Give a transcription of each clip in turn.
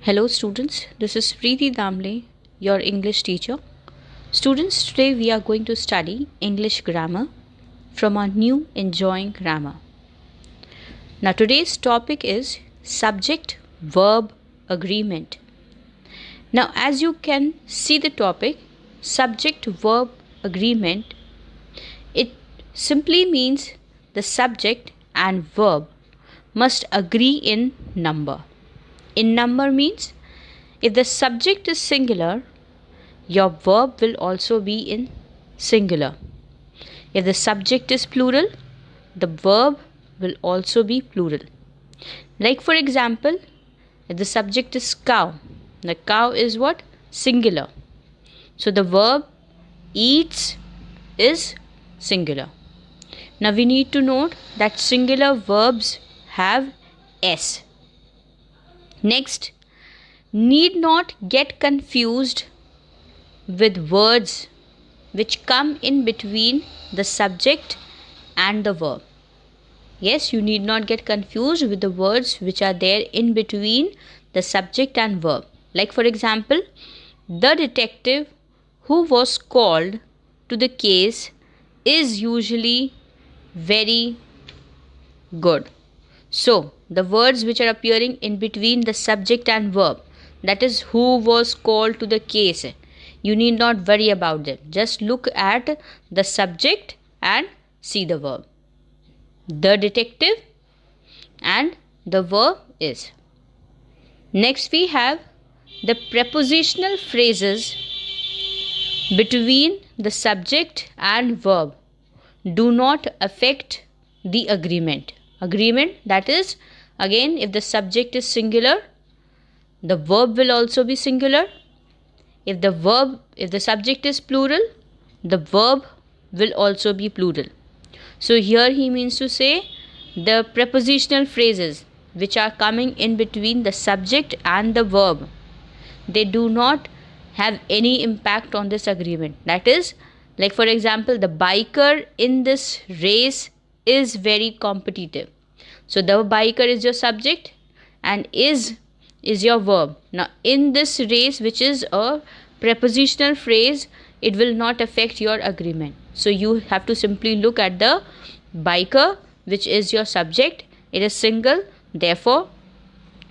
Hello students, this is Preeti Damle, your English teacher. Students, today we are going to study English grammar from our new Enjoying Grammar. Now today's topic is subject verb agreement. Now as you can see the topic subject verb agreement, it simply means the subject and verb must agree in number. In number means if the subject is singular, your verb will also be in singular. If the subject is plural, the verb will also be plural. Like for example, if the subject is cow, the cow is what? Singular. So the verb eats is singular. Now we need to note that singular verbs have S. Next, need not get confused with words which come in between the subject and the verb. Yes, you need not get confused with the words which are there in between the subject and verb. Like for example, the detective who was called to the case is usually very good. So, the words which are appearing in between the subject and verb, that is who was called to the case, you need not worry about them. Just look at the subject and see the verb. The detective and the verb is. Next we have the prepositional phrases between the subject and verb do not affect the agreement. Agreement, that is, again, if the subject is singular, the verb will also be singular. If the subject is plural, the verb will also be plural. So here he means to say the prepositional phrases which are coming in between the subject and the verb, they do not have any impact on this agreement. That is, like for example, the biker in this race is very competitive. So the biker is your subject and is your verb. Now in this race, which is a prepositional phrase, it will not affect your agreement. So you have to simply look at the biker, which is your subject. It is single, therefore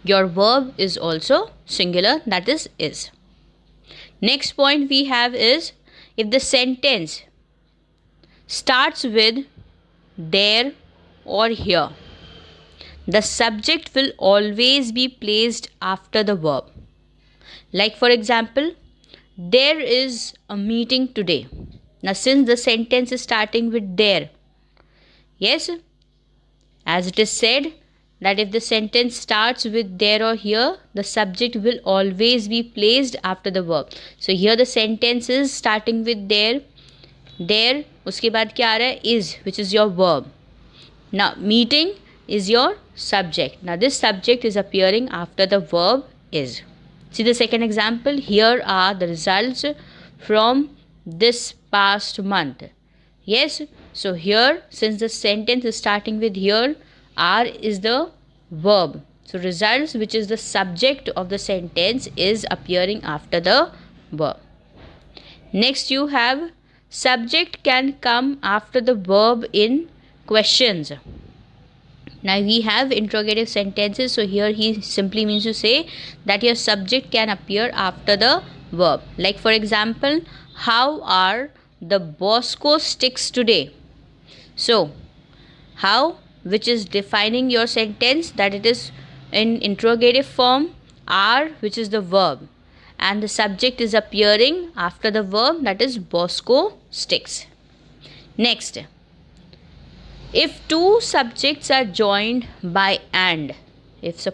your verb is also singular, that is. Next point we have is if the sentence starts with there or here, the subject will always be placed after the verb. Like for example, there is a meeting today. Now since the sentence is starting with there, yes, as it is said that if the sentence starts with there or here, the subject will always be placed after the verb. So here the sentence is starting with there, उसके बाद क्या आ रहा है? Is, which is your verb. Now meeting is your subject. Now this subject is appearing after the verb is. See the second example. Here are the results from this past month. Yes, so here since the sentence is starting with here, are is the verb. So results, which is the subject of the sentence, is appearing after the verb. Next you have subject can come after the verb in questions. Now we have interrogative sentences, so here he simply means to say that your subject can appear after the verb. Like for example, how are the Bosco sticks today? So how, which is defining your sentence, that it is in interrogative form, are, which is the verb, and the subject is appearing after the verb, that is Bosco sticks. Next, if two subjects are joined by and, if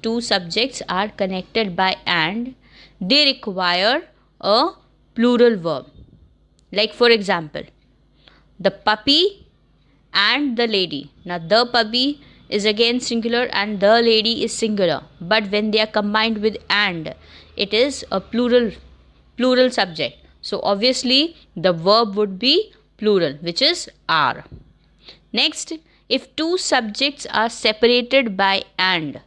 two subjects are connected by and, they require a plural verb. Like for example, the puppy and the lady. Now the puppy is again singular and the lady is singular, but when they are combined with and, it is a plural subject. So obviously the verb would be plural, which is are. Next, if two subjects are separated by and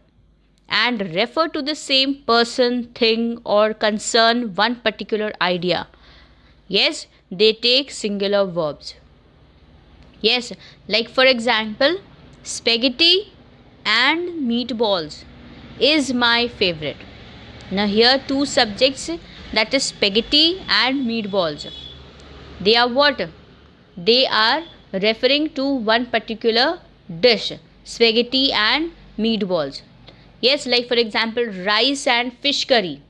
and refer to the same person, thing, or concern one particular idea. Yes, they take singular verbs. Yes, like for example, spaghetti and meatballs is my favorite. Now, here two subjects, that is spaghetti and meatballs. They are what? They are referring to one particular dish, spaghetti and meatballs. Yes, like for example, rice and fish curry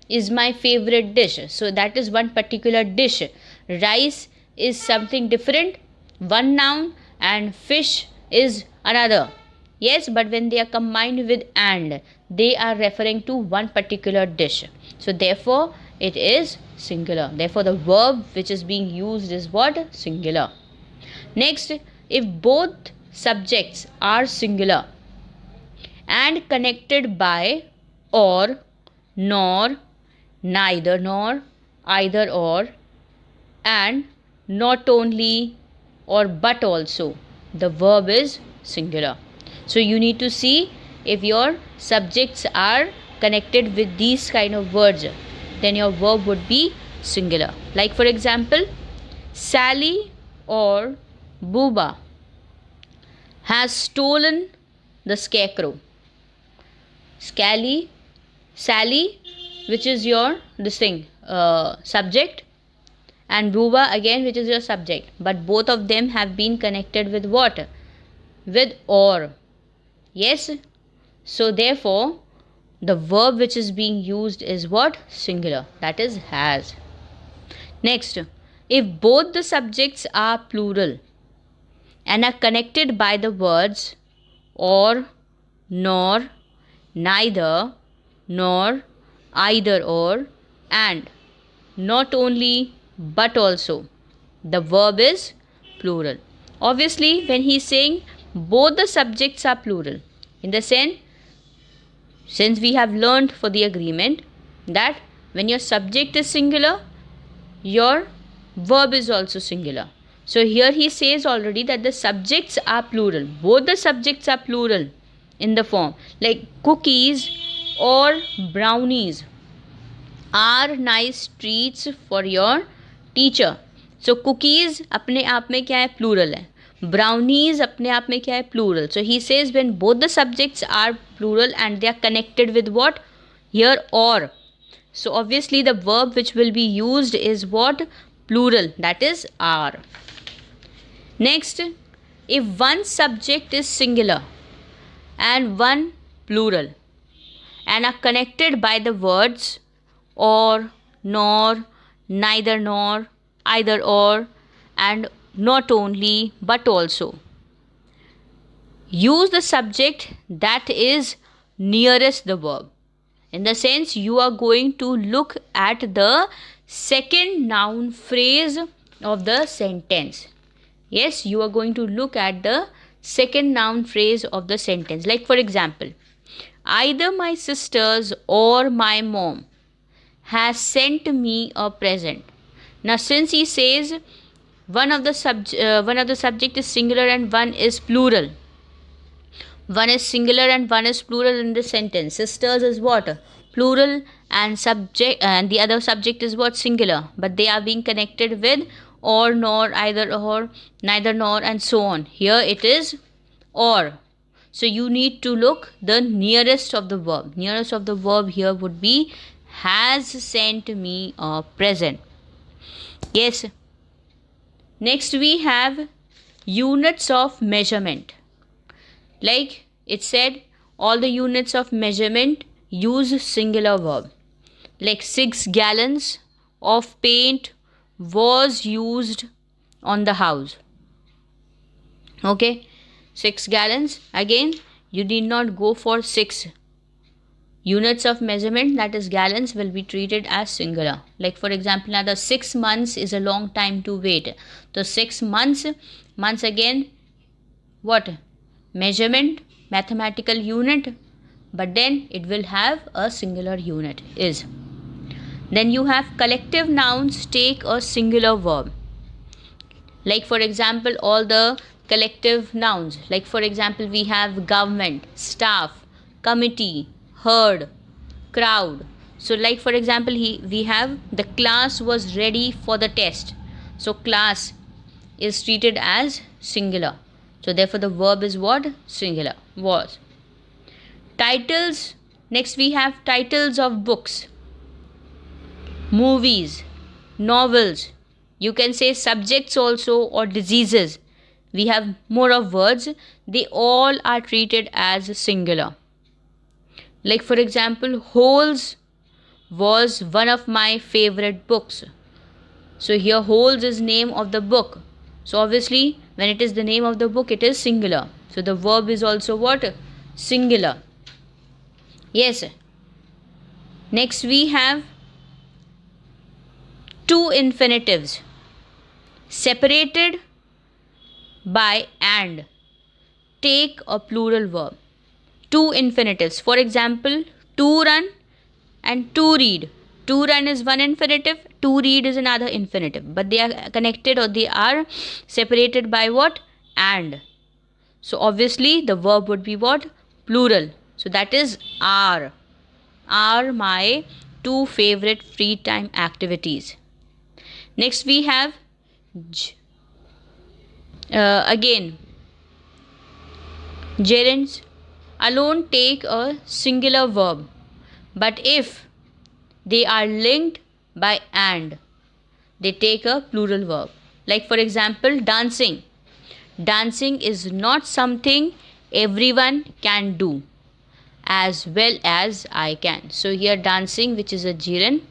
is my favorite dish. So that is one particular dish. Rice is something different, one noun, and fish is another. Yes, but when they are combined with and, they are referring to one particular dish. So therefore, it is singular. Therefore, the verb which is being used is what? Singular. Next, if both subjects are singular and connected by or, nor, neither nor, either or, and not only or but also, the verb is singular. So you need to see if your subjects are connected with these kind of words, then your verb would be singular. Like for example, Sally or Booba has stolen the scarecrow. Sally, which is your subject, and Booba again, which is your subject, but both of them have been connected with what? With or. Yes, so therefore the verb which is being used is what? Singular, that is has. Next, if both the subjects are plural and are connected by the words or, nor, neither, nor, either or, and not only but also, the verb is plural. Obviously, when he is saying both the subjects are plural, in the sense, since we have learned for the agreement that when your subject is singular, your verb is also singular. So here he says already that the subjects are plural. Both the subjects are plural in the form, like cookies or brownies are nice treats for your teacher. So cookies अपने आप में क्या है? Plural है. Brownies अपने आप में क्या है? Plural. So he says when both the subjects are plural and they are connected with what? Here or. So obviously the verb which will be used is what? Plural, that is are. Next, if one subject is singular and one plural and are connected by the words or, nor, neither nor, either or, and not only but also, use the subject that is nearest the verb. In the sense, you are going to look at the second noun phrase of the sentence. Yes, you are going to look at the second noun phrase of the sentence. Like for example, either my sisters or my mom has sent me a present. Now since he says one of the subject is singular and one is plural, one is singular and one is plural in this sentence. Sisters is what? Plural, and subject, and the other subject is what? Singular, but they are being connected with or, nor, either or, neither nor, and so on. Here it is or. So you need to look the nearest of the verb. Nearest of the verb here would be has sent me a present. Yes. Next we have units of measurement. Like it said, all the units of measurement use singular verb. Like 6 gallons of paint was used on the house. Okay, 6 gallons. Again, you need not go for 6 units of measurement, that is gallons, will be treated as singular. Like for example, now the 6 months is a long time to wait. So 6 months again, what? Measurement, mathematical unit, but then it will have a singular unit, is. Then you have collective nouns take a singular verb. Like for example, all the collective nouns, like for example, we have government, staff, committee, herd, crowd. So like for example, we have the class was ready for the test. So class is treated as singular. So therefore the verb is what? Singular. Was. Titles. Next we have titles of books, movies, novels. You can say subjects also, or diseases. We have more of words. They all are treated as singular. Like for example, Holes was one of my favorite books. So here Holes is name of the book. So obviously when it is the name of the book, it is singular. So the verb is also what? Singular. Yes. Next we have two infinitives separated by and take a plural verb. Two infinitives. For example, to run and to read. To run is one infinitive, to read is another infinitive, but they are connected or they are separated by what? And. So obviously the verb would be what? Plural. So that is are. Are my two favorite free time activities. Next we have again gerunds alone take a singular verb, but if they are linked by and, they take a plural verb. Like for example, dancing. Dancing is not something everyone can do as well as I can. So here dancing, which is a gerund,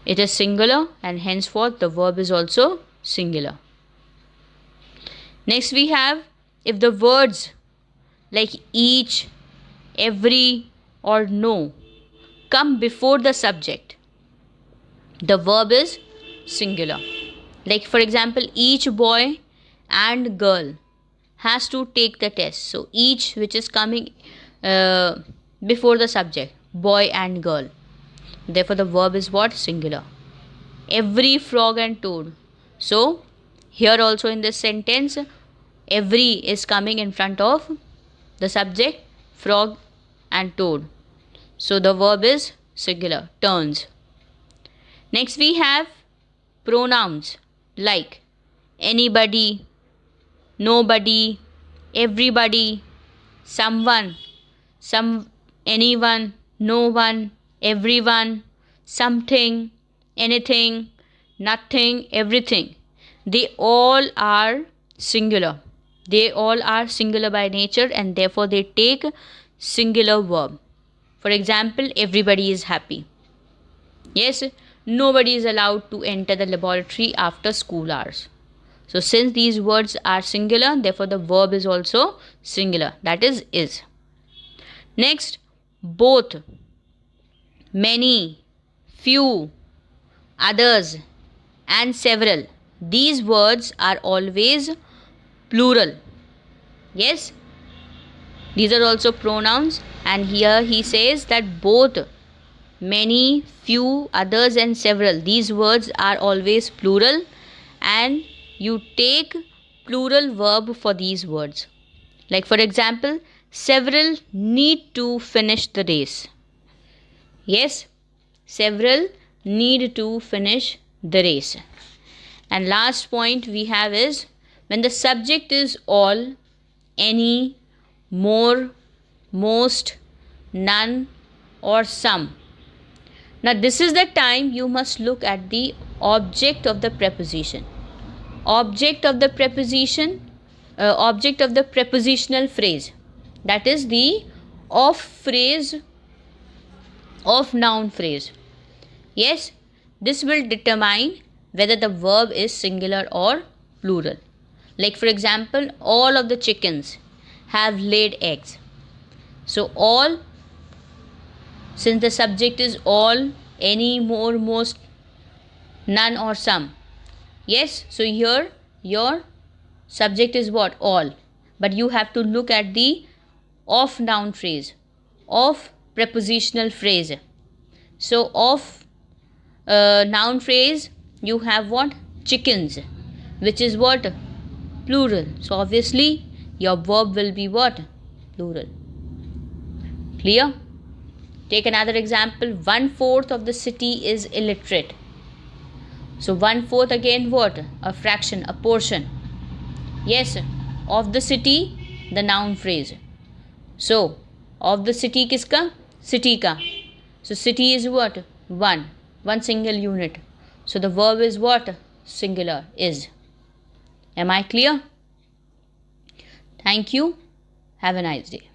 it is singular and henceforth the verb is also singular. Next we have if the words like each, every or no come before the subject, the verb is singular. Like for example, each boy and girl has to take the test. So each, which is coming before the subject, boy and girl, therefore the verb is what? Singular. Every frog and toad. So here also in this sentence, every is coming in front of the subject, frog and toad. So the verb is singular, turns. Next we have pronouns like anybody, nobody, everybody, someone, anyone, no one, everyone, something, anything, nothing, everything. They all are singular. They all are singular by nature and therefore they take singular verb. For example, everybody is happy. Yes, nobody is allowed to enter the laboratory after school hours. So since these words are singular, therefore the verb is also singular, that is. Next, both, many, few, others and several. These words are always plural. Yes, these are also pronouns, and here he says that both, many, few, others and several, these words are always plural and you take plural verb for these words. Like for example, several need to finish the race. Yes, several need to finish the race. And last point we have is when the subject is all, any, more, most, none or some. Now this is the time you must look at the object of the preposition. Object of the preposition, object of the prepositional phrase, that is the of phrase, of noun phrase. Yes, this will determine whether the verb is singular or plural. Like for example, all of the chickens have laid eggs. So all, since the subject is all, any, more, most, none or some. Yes, so here your subject is what? All. But you have to look at the of noun phrase, of prepositional phrase. So of noun phrase you have what? Chickens, which is what? Plural. So obviously your verb will be what? Plural. Clear? Take another example. 1/4 of the city is illiterate. So 1/4 again what? A fraction, a portion. Yes, of the city, the noun phrase. So of the city किसका? City का. So city is what? One single unit. So the verb is what? Singular, is. Am I clear? Thank you. Have a nice day.